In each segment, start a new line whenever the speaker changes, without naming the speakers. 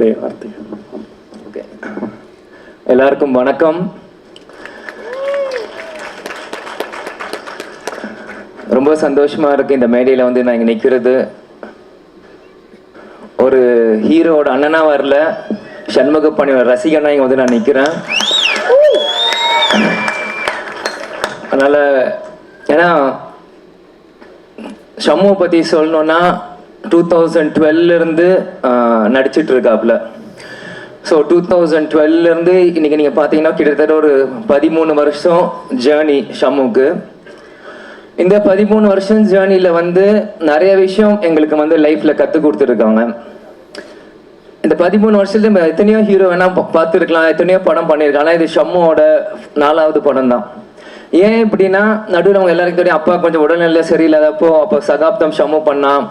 என்னுடைய வார்த்தை. ஓகே, எல்லாருக்கும் வணக்கம். ரொம்ப சந்தோஷமா இருக்கு இந்த மேடையில் வந்து நான் இங்கே நிற்கிறது. ஒரு ஹீரோட அண்ணனா வரல, சண்முக பாண்டியோட ரசிகனா இங்கே வந்து நான் நிற்கிறேன். அதனால் ஏன்னா ஷம்முவை பற்றி சொல்லணுன்னா 2012 நடிச்சிட்டு இருக்காப்புல. ஸோ 2012 இன்னைக்கு நீங்கள் பார்த்தீங்கன்னா கிட்டத்தட்ட ஒரு 13 வருஷம் ஜேர்னி ஷம்முக்கு. இந்த 13 வருஷம் ஜேர்னியில் வந்து நிறைய விஷயம் எங்களுக்கு வந்து லைஃப்பில் கற்றுக் கொடுத்துருக்காங்க. இந்த 13 வருஷத்துல நம்ம எத்தனையோ ஹீரோ வேணா பார்த்துருக்கலாம், எத்தனையோ படம் பண்ணியிருக்கலாம். ஆனால் இது ஷம்முவோட 4வது படம் தான். ஏன் இப்படின்னா, நடுவில் அவங்க எல்லாருக்கும் தெரியும் அப்பா கொஞ்சம் உடல்நிலை சரியில்லாதப்போ அப்போ சகாப்தம் ஷம்மு பண்ணான்.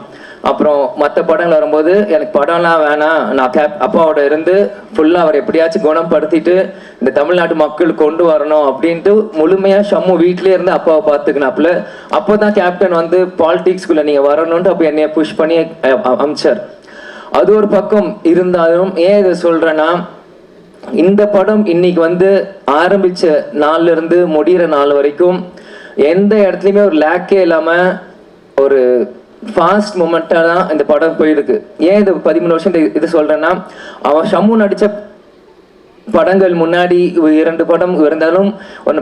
அப்புறம் மற்ற படங்கள் வரும்போது எனக்கு படம்லாம் வேணாம், நான் அப்பாவோட இருந்து ஃபுல்லாக அவர் எப்படியாச்சும் குணப்படுத்திட்டு இந்த தமிழ்நாட்டு மக்கள் கொண்டு வரணும் அப்படின்ட்டு முழுமையாக ஷம்மு வீட்டிலே இருந்து அப்பாவை பார்த்துக்கினாப்புல. அப்போ தான் கேப்டன் வந்து பாலிடிக்ஸ்குள்ளே நீங்கள் வரணுன்ட்டு அப்போ என்னைய புஷ் பண்ணி அமிச்சார். அது ஒரு பக்கம் இருந்தாலும் ஏன் இதை சொல்கிறேன்னா, இந்த படம் இன்னைக்கு வந்து ஆரம்பிச்ச நாள்ல இருந்து முடிகிற நாள் வரைக்கும் எந்த இடத்துலையுமே ஒரு லேக்கே இல்லாமல் ஒரு ஃபாஸ்ட் மூமெண்ட்டாக தான் இந்த படம் போயிருக்கு. ஏன் இது 13 வருஷம் இது சொல்கிறேன்னா, அவன் ஷம்மு நடித்த படங்கள் முன்னாடி 2 படம் இருந்தாலும்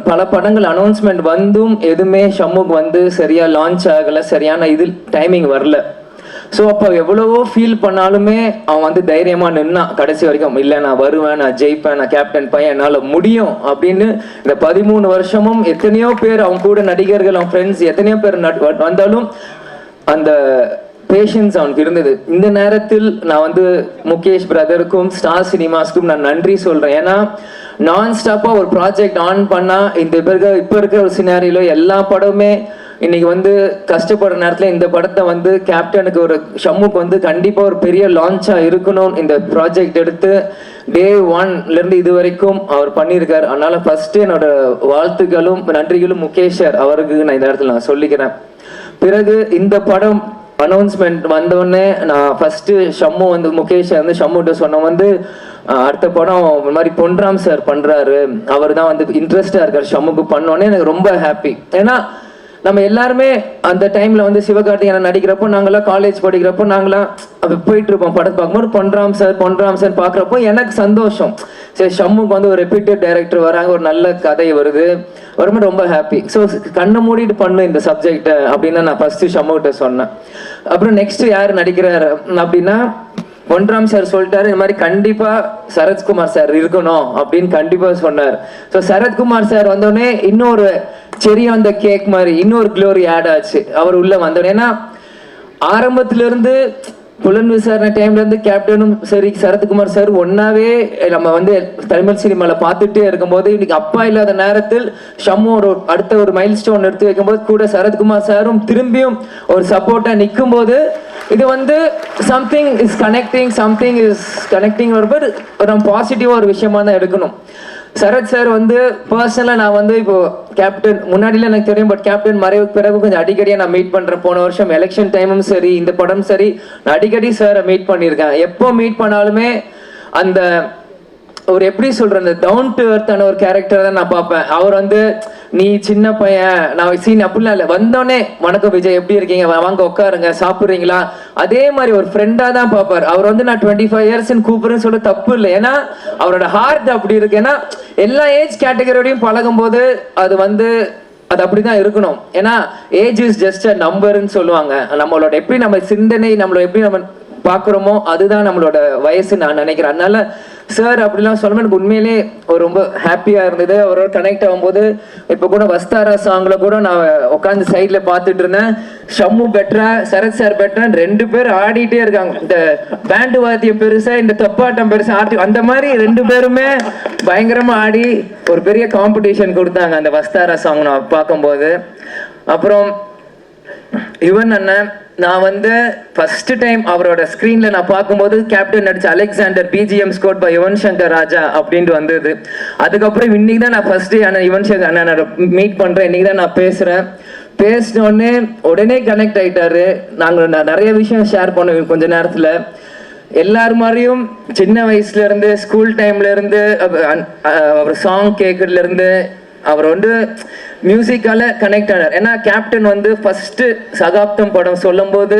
பல படங்கள் அனௌன்ஸ்மெண்ட் வந்தும் எதுவுமே ஷம்முக்கு வந்து சரியாக லான்ச் ஆகலை, சரியான இது டைமிங் வரல. ஸோ அப்போ எவ்வளவோ ஃபீல் பண்ணாலுமே அவன் வந்து தைரியமாக நின்னான் கடைசி வரைக்கும். இல்லை, நான் வருவேன், நான் ஜெயிப்பேன், நான் கேப்டன் பையன், என்னால் முடியும் அப்படின்னு. இந்த 13 வருஷமும் எத்தனையோ பேர் அவங்க கூட நடிகர்கள், அவன் ஃப்ரெண்ட்ஸ் எத்தனையோ பேர் வந்தாலும் அந்த பேஷன்ஸ் அவனுக்கு இருந்தது. இந்த நேரத்தில் நான் வந்து முகேஷ் பிரதருக்கும் ஸ்டார் சினிமாஸ்க்கும் நான் நன்றி சொல்கிறேன். ஏன்னா நான் ஸ்டாப்பாக ஒரு ப்ராஜெக்ட் ஆன் பண்ணால் இப்போ இருக்கிற ஒரு சினாரியில் எல்லா படமுமே இன்னைக்கு வந்து கஷ்டப்படுற நேரத்தில் இந்த படத்தை வந்து கேப்டனுக்கு ஒரு ஷம்முக்கு வந்து கண்டிப்பாக ஒரு பெரிய லான்ச்சாக இருக்கணும் இந்த ப்ராஜெக்ட் எடுத்து Day 1 இது வரைக்கும் அவர் பண்ணியிருக்காரு. அதனால ஃபர்ஸ்ட் என்னோட வாழ்த்துக்களும் நன்றிகளும் முகேஷ் சார் அவருக்கு நான் இந்த இடத்துல நான் சொல்லிக்கிறேன். பிறகு இந்த படம் அனௌன்ஸ்மெண்ட் வந்தோடனே நான் ஃபர்ஸ்ட் ஷம்மு வந்து முகேஷ் வந்து ஷம்முகிட்ட சொன்ன வந்து அடுத்த படம் இந்த மாதிரி பொன்ராம் சார் பண்ணுறாரு, அவர் தான் வந்து இன்ட்ரெஸ்டாக இருக்கார் ஷம்முக்கு பண்ணோன்னே எனக்கு ரொம்ப ஹாப்பி. ஏன்னா நம்ம எல்லாருமே அந்த டைமில் வந்து சிவகார்த்திகேயன் நடிக்கிறப்போ நாங்களாம் காலேஜ் படிக்கிறப்போ நாங்களாம் அப்போ போயிட்டு இருப்போம் படத்தை பார்க்கும்போது பொன்ராம் சார் பார்க்குறப்போ எனக்கு சந்தோஷம். சரி, ஷம்முக்கு வந்து ஒரு ரெப்யூட்டட் டைரக்டர் வராங்க, ஒரு நல்ல கதை வருது, வரும்போது ரொம்ப ஹாப்பி. ஸோ கண்ணை மூடிட்டு பண்ணு இந்த சப்ஜெக்டை அப்படின்னு நான் ஃபர்ஸ்ட் ஷம்முகிட்ட சொன்னேன். அப்புறம் நெக்ஸ்ட் யார் நடிக்கிறாரு அப்படின்னா பொன்ராம் சார் சொல்லிட்டாரு, இந்த மாதிரி கண்டிப்பா சரத்குமார் சார் இருக்கணும் அப்படின்னு கண்டிப்பா சொன்னார். ஸோ சரத்குமார் சார் வந்தோடனே இன்னொரு செரி அந்த கேக் மாதிரி இன்னொரு க்ளோரி ஆட் ஆச்சு அவர் உள்ள வந்தோடனே. ஏன்னா ஆரம்பத்துல இருந்து புலன் விசாரணை டைம்ல இருந்து கேப்டனும் சரி சரத்குமார் சார் ஒன்னாவே நம்ம வந்து தமிழ் சினிமால பார்த்துட்டே இருக்கும்போது இன்னைக்கு அப்பா இல்லாத நேரத்தில் ஷம்மு ஒரு அடுத்த ஒரு மைல் ஸ்டோன் எடுத்து வைக்கும்போது கூட சரத்குமார் சாரும் திரும்பியும் ஒரு சப்போர்ட்டா நிற்கும் போது இது வந்து சம்திங் இஸ் கனெக்டிங் வரும்போது நம்ம பாசிட்டிவா ஒரு விஷயமா தான் எடுக்கணும். சரத் சார் வந்து பர்சனலாக நான் வந்து இப்போ கேப்டன் முன்னாடிலாம் எனக்கு தெரியும், பட் கேப்டன் மறைவுக்கு பிறகு கொஞ்சம் அடிக்கடியாக நான் மீட் பண்ணுறேன். போன வருஷம் எலெக்ஷன் டைமும் சரி இந்த படம் சரி நான் அடிக்கடி சாரை மீட் பண்ணியிருக்கேன். எப்போ மீட் பண்ணாலுமே அந்த ஒரு எப்படி சொல்கிறேன், அந்த டவுன் டு எர்த்தான ஒரு கேரக்டர் தான் நான் பார்ப்பேன். அவர் வந்து நீ சின்ன பையன் நான் சீன் அப்படிலாம் இல்லை, வந்தோடனே வணக்கம் விஜய் எப்படி இருக்கீங்க, வாங்க உட்காருங்க சாப்பிட்றீங்களா, அதே மாதிரி ஒரு ஃப்ரெண்டாக தான் பார்ப்பார். அவர் வந்து நான் 25 இயர்ஸ்ன்னு கூப்பிடுறேன்னு சொல்ல தப்பு இல்லை, ஏன்னா அவரோட ஹார்ட் அப்படி இருக்கு. ஏன்னா எல்லா ஏஜ் கேட்டகரியோடையும் பழகும் போது அது வந்து அது அப்படிதான் இருக்கணும். ஏன்னா ஏஜ் இஸ் ஜஸ்ட் அ நம்பர்ன்னு சொல்லுவாங்க. நம்மளோட எப்படி நம்ம சிந்தனை நம்மளோட எப்படி நம்ம பார்க்குறோமோ அதுதான் நம்மளோட வயசு நான் நினைக்கிறேன். அதனால சார் அப்படிலாம் சொல்லும்போது எனக்கு உண்மையிலே ஒரு ரொம்ப ஹாப்பியாக இருந்தது. அவரோட கனெக்ட் ஆகும்போது இப்போ கூட வஸ்தாரா சாங்கில் கூட நான் உட்காந்து சைடில் பார்த்துட்டு இருந்தேன். ஷம்மு பெட்டரா சரத் சார் பெட்டரா 2 பேர் ஆடிட்டே இருக்காங்க. இந்த பேண்டு வாத்தியம் பெருசா இந்த தப்பாட்டம் பெருசா ஆடி அந்த மாதிரி 2 பேருமே பயங்கரமாக ஆடி ஒரு பெரிய காம்படிஷன் கொடுத்தாங்க அந்த வஸ்தாரா சாங் நான் பார்க்கும்போது. அப்புறம் யுவன் அண்ணன் நான் வந்து ஃபர்ஸ்ட் டைம் அவரோட ஸ்க்ரீன்ல நான் பார்க்கும்போது கேப்டன் நடிச்ச Alexander BGM score by Yuvan Shankar Raja அப்படின்ட்டு வந்தது. அதுக்கப்புறம் இன்னைக்கு தான் நான் ஃபர்ஸ்ட் அண்ணன் யுவன் சங்கர் அண்ணன் மீட் பண்றேன். இன்னைக்கு தான் நான் பேசுறேன். பேசினோடனே உடனே கனெக்ட் ஆயிட்டாரு. நாங்கள் நிறைய விஷயம் ஷேர் பண்ணுவோம் கொஞ்ச நேரத்தில். எல்லார் மாதிரியும் சின்ன வயசுல இருந்து ஸ்கூல் டைம்ல இருந்து அவர் சாங் கேட்கறதுல இருந்து அவர் வந்து மியூசிக்கால கனெக்ட் ஆனார். ஏன்னா கேப்டன் வந்து ஃபர்ஸ்ட் சகாப்தம் படம் சொல்லும் போது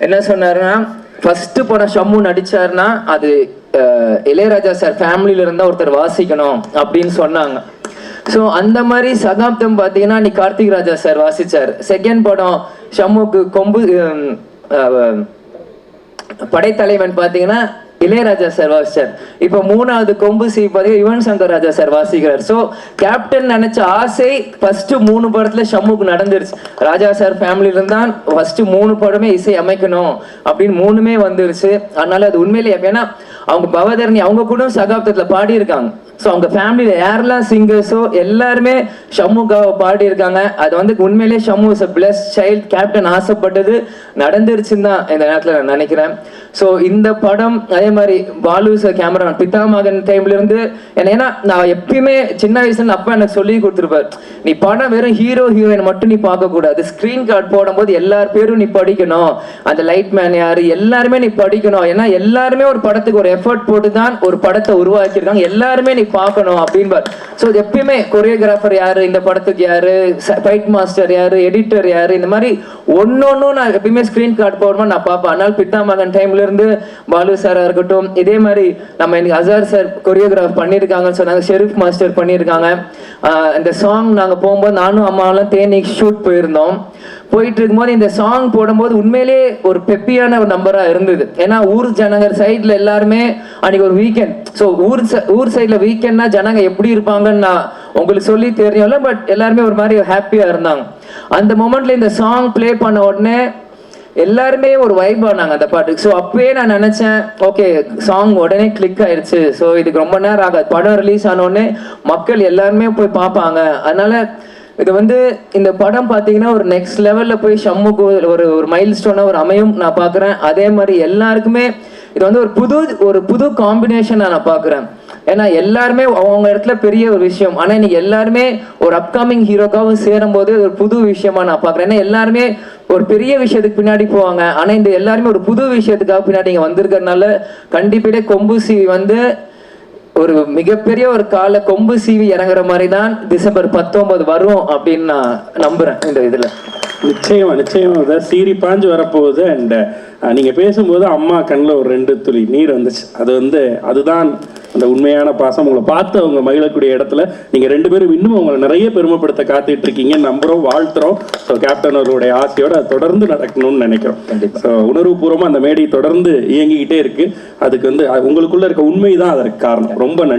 என்ன சொன்னாருன்னா, ஃபர்ஸ்ட் படம் ஷம்மு நடிச்சாருன்னா அது இளையராஜா சார் ஃபேமிலியில இருந்தா ஒருத்தர் வாசிக்கணும் அப்படின்னு சொன்னாங்க. ஸோ அந்த மாதிரி சகாப்தம் பார்த்தீங்கன்னா நீ கார்த்திக் ராஜா சார் வாசிச்சார். செகண்ட் படம் ஷம்முக்கு கொம்பு படைத்தலைவன் பார்த்தீங்கன்னா இளையராஜா சார் வாசிச்சார். இப்போ மூணாவது கொம்பு சி பார்த்தீங்கன்னா யுவன் சங்கர் ராஜா சார் வாசிக்கிறார். ஸோ கேப்டன் நினைச்ச ஆசை ஃபர்ஸ்ட் 3 படத்துல ஷம்முக்கு நடந்துருச்சு. ராஜா சார் ஃபேமிலியில இருந்தான் ஃபர்ஸ்ட் 3 படமே இசை அமைக்கணும் அப்படின்னு 3மே வந்துருச்சு. அதனால அது உண்மையிலேயே ஏன்னா அவங்க பவதரணி அவங்க கூட சகாப்தத்துல பாடி இருக்காங்க. ஸோ அவங்க ஃபேமிலியில் யாரெல்லாம் சிங்கர்ஸோ எல்லாருமே ஷம்முக்காக பாடி இருக்காங்க. அது வந்து உண்மையிலேயே Shammu is a blessed child. Captain ஆசைப்பட்டது நடந்துருச்சுன்னு தான் இந்த நேரத்தில் நான் நினைக்கிறேன். ஸோ இந்த படம் அதே மாதிரி பாலு சார் கேமராமேன் பிதாமகன் டைம்ல இருந்து ஏன்னா நான் எப்பயுமே சின்ன வயசுல அப்பா எனக்கு சொல்லி கொடுத்துருப்பார், நீ படம் வெறும் ஹீரோ ஹீரோயின் மட்டும் நீ பார்க்க கூடாது, ஸ்கிரீன் கார்டு போடும்போது எல்லார் பேரும் நீ படிக்கணும், அந்த லைட் மேன் யாரு எல்லாருமே நீ படிக்கணும். ஏன்னா எல்லாருமே ஒரு படத்துக்கு ஒரு எஃபர்ட் போட்டு தான் ஒரு படத்தை உருவாக்கியிருக்காங்க, எல்லாருமே நீ பார்க்கணும் அப்படின்பார். ஸோ எப்பயுமே கொரியோகிராஃபர் யாரு, இந்த படத்துக்கு யாரு, ஃபைட் மாஸ்டர் யாரு, எடிட்டர் யாரு, இந்த மாதிரி ஒன்னொன்னும் நான் எப்பயுமே ஸ்கிரீன் கார்டு போடும்போது நான் பார்ப்பேன். அதனால பிதாமகன் டைம்ல இருந்து பாலு சாரா இருக்கட்டும், இதே மாதிரி நம்ம எனக்கு அசார் சார் கொரியோகிராஃப் பண்ணியிருக்காங்கன்னு சொன்னாங்க, ஷெரீஃப் மாஸ்டர் பண்ணியிருக்காங்க. இந்த சாங் நாங்கள் போகும்போது நானும் அம்மாவெல்லாம் தேனி ஷூட் போயிருந்தோம். போயிட்டு இருக்கும்போது இந்த சாங் போடும்போது உண்மையிலே ஒரு பெப்பியான ஒரு நம்பரா இருந்தது. ஏன்னா ஊர் ஜனங்க சைட்ல எல்லாருமே அன்னைக்கு ஒரு வீக்கெண்ட். ஸோ ஊர் சைட்ல வீக்கெண்ட்னா ஜனங்க எப்படி இருப்பாங்கன்னு நான் உங்களுக்கு சொல்லி தெரியும்ல, பட் எல்லாருமே ஒரு மாதிரி ஹாப்பியா இருந்தாங்க. அந்த மொமெண்ட்ல இந்த சாங் பிளே பண்ண உடனே எல்லாருமே ஒரு வைப் ஆனாங்க அந்த பாட்டுக்கு. ஸோ அப்பவே நான் நினைச்சேன், ஓகே சாங் உடனே கிளிக் ஆயிடுச்சு, ஸோ இதுக்கு ரொம்ப நேரம் ஆகாது, படம் ரிலீஸ் ஆன உடனே மக்கள் எல்லாருமே போய் பார்ப்பாங்க. அதனால இது வந்து இந்த படம் பார்த்தீங்கன்னா ஒரு நெக்ஸ்ட் லெவல்ல போய் ஷம்முக்கு ஒரு மைல் ஸ்டோனா ஒரு அமையும் நான் பார்க்குறேன். அதே மாதிரி எல்லாருக்குமே இது வந்து ஒரு புது காம்பினேஷன் நான் பார்க்குறேன். ஏன்னா எல்லாருமே அவங்க இடத்துல பெரிய ஒரு விஷயம், ஆனால் இன்னைக்கு எல்லாருமே ஒரு அப்கமிங் ஹீரோக்காவும் சேரும் போது ஒரு புது விஷயமா நான் பார்க்குறேன். ஏன்னா எல்லாருமே ஒரு பெரிய விஷயத்துக்கு பின்னாடி போவாங்க, ஆனால் இந்த எல்லாருமே ஒரு புது விஷயத்துக்காக பின்னாடி இங்கே வந்திருக்கிறதுனால கண்டிப்பாக கொம்பு சிவி வந்து ஒரு மிகப்பெரிய ஒரு கால கொம்பு சீவி இறங்குற மாதிரி தான் டிசம்பர் 19 வரும் அப்படின்னு நான் நம்புறேன். இந்த இதுல
நிச்சயமா சீரி பாஞ்சு வரப்போகுது. அண்ட் நீங்க பேசும்போது அம்மா கண்ணில் ஒரு 2 துளி நீர் வந்துச்சு. அதுதான் அந்த உண்மையான பாசம். உங்களை பார்த்து அவங்க மகிழக்கூடிய இடத்துல நீங்க 2 பேரும் இன்னும் உங்களை நிறைய பெருமைப்படுத்த காத்துட்டு இருக்கீங்க, நம்புறோம், வாழ்த்துறோம். ஸோ கேப்டன் அவர்களுடைய ஆசையோட அது தொடர்ந்து நடக்கணும்னு நினைக்கிறோம். ஸோ உணர்வுபூர்வமா அந்த மேடை தொடர்ந்து இயங்கிக்கிட்டே இருக்கு. அதுக்கு வந்து உங்களுக்குள்ள இருக்க உண்மை தான் அதற்கு காரணம். ரொம்ப நன்றி.